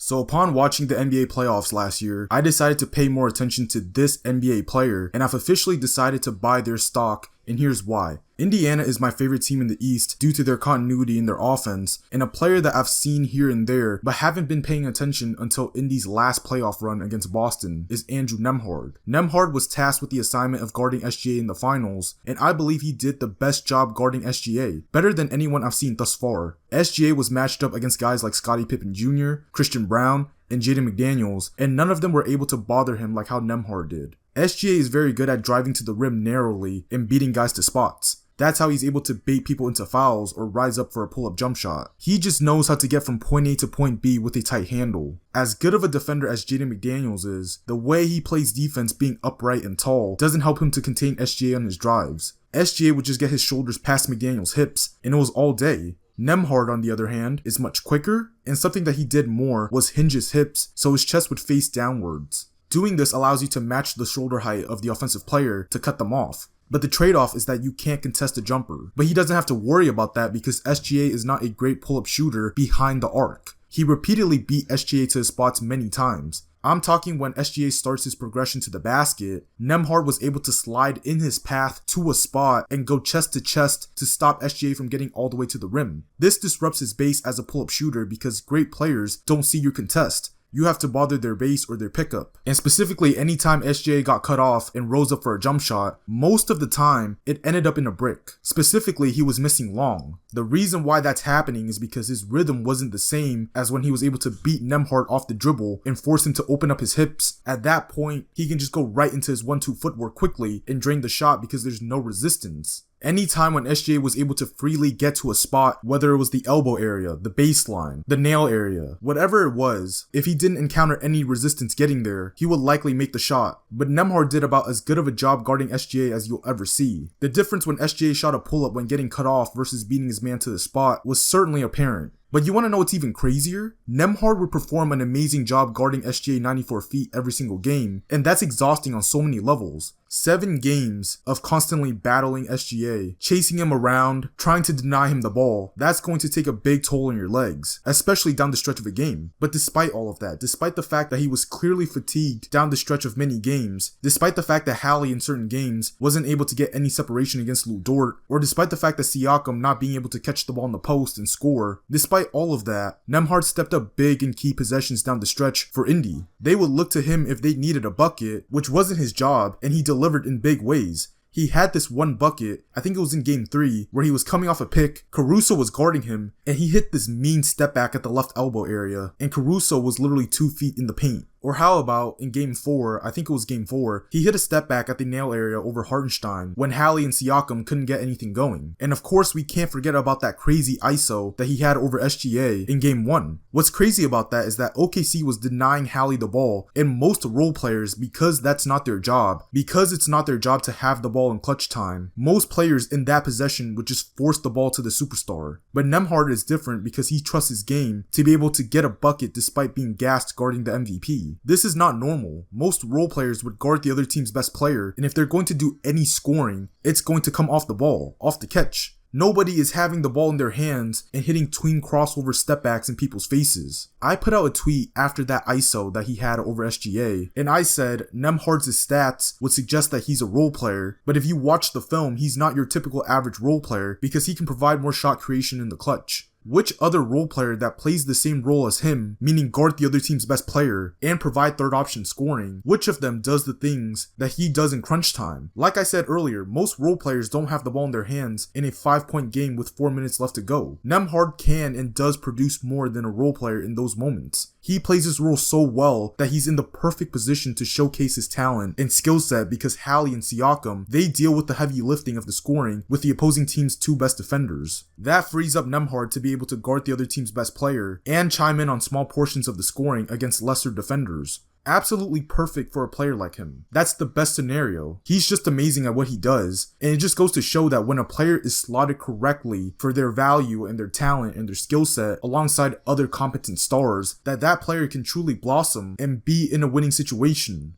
So upon watching the NBA playoffs last year, I decided to pay more attention to this NBA player, and I've officially decided to buy their stock, and here's why. Indiana is my favorite team in the East due to their continuity in their offense, and a player that I've seen here and there but haven't been paying attention until Indy's last playoff run against Boston is Andrew Nembhard. Nembhard was tasked with the assignment of guarding SGA in the finals, and I believe he did the best job guarding SGA, better than anyone I've seen thus far. SGA was matched up against guys like Scottie Pippen Jr., Christian Brown, and Jaden McDaniels, and none of them were able to bother him like how Nembhard did. SGA is very good at driving to the rim narrowly and beating guys to spots. That's how he's able to bait people into fouls or rise up for a pull-up jump shot. He just knows how to get from point A to point B with a tight handle. As good of a defender as Jaden McDaniels is, the way he plays defense being upright and tall doesn't help him to contain SGA on his drives. SGA would just get his shoulders past McDaniels' hips, and it was all day. Nembhard, on the other hand, is much quicker, and something that he did more was hinge his hips so his chest would face downwards. Doing this allows you to match the shoulder height of the offensive player to cut them off. But the trade-off is that you can't contest a jumper. But he doesn't have to worry about that because SGA is not a great pull-up shooter behind the arc. He repeatedly beat SGA to his spots many times. I'm talking when SGA starts his progression to the basket, Nembhard was able to slide in his path to a spot and go chest to chest to stop SGA from getting all the way to the rim. This disrupts his base as a pull-up shooter because great players don't see your contest. You have to bother their base or their pickup. And specifically, anytime SGA got cut off and rose up for a jump shot, most of the time, it ended up in a brick. Specifically, he was missing long. The reason why that's happening is because his rhythm wasn't the same as when he was able to beat Nembhard off the dribble and force him to open up his hips. At that point, he can just go right into his 1-2 footwork quickly and drain the shot because there's no resistance. Anytime when SGA was able to freely get to a spot, whether it was the elbow area, the baseline, the nail area, whatever it was, if he didn't encounter any resistance getting there, he would likely make the shot. But Nembhard did about as good of a job guarding SGA as you'll ever see. The difference when SGA shot a pull-up when getting cut off versus beating his man to the spot was certainly apparent. But you want to know what's even crazier? Nembhard would perform an amazing job guarding SGA 94 feet every single game, and that's exhausting on so many levels. 7 games of constantly battling SGA, chasing him around, trying to deny him the ball, that's going to take a big toll on your legs, especially down the stretch of a game. But despite all of that, despite the fact that he was clearly fatigued down the stretch of many games, despite the fact that Hallie in certain games wasn't able to get any separation against Lou Dort, or despite the fact that Siakam not being able to catch the ball in the post and score, despite all of that, Nembhard stepped up big in key possessions down the stretch for Indy. They would look to him if they needed a bucket, which wasn't his job, and he delivered in big ways. He had this one bucket, I think it was in game 3, where he was coming off a pick, Caruso was guarding him, and he hit this mean step back at the left elbow area, and Caruso was literally 2 feet in the paint. Or how about in game 4, I think it was game 4, he hit a step back at the nail area over Hartenstein when Hallie and Siakam couldn't get anything going. And of course we can't forget about that crazy ISO that he had over SGA in game 1. What's crazy about that is that OKC was denying Hallie the ball, and most role players, because that's not their job, because it's not their job to have the ball in clutch time, most players in that possession would just force the ball to the superstar. But Nembhard is different because he trusts his game to be able to get a bucket despite being gassed guarding the MVP. This is not normal. Most role players would guard the other team's best player, and if they're going to do any scoring, it's going to come off the ball, off the catch. Nobody is having the ball in their hands and hitting tween crossover stepbacks in people's faces. I put out a tweet after that ISO that he had over SGA, and I said Nembhard's stats would suggest that he's a role player, but if you watch the film, he's not your typical average role player because he can provide more shot creation in the clutch. Which other role player that plays the same role as him, meaning guard the other team's best player and provide third option scoring, which of them does the things that he does in crunch time? Like I said earlier, most role players don't have the ball in their hands in a 5-point game with 4 minutes left to go. Nembhard can and does produce more than a role player in those moments. He plays his role so well that he's in the perfect position to showcase his talent and skill set because Hallie and Siakam, they deal with the heavy lifting of the scoring with the opposing team's 2 best defenders. That frees up Nembhard to be able to guard the other team's best player and chime in on small portions of the scoring against lesser defenders. Absolutely perfect for a player like him. That's the best scenario. He's just amazing at what he does, and it just goes to show that when a player is slotted correctly for their value and their talent and their skill set alongside other competent stars, that player can truly blossom and be in a winning situation.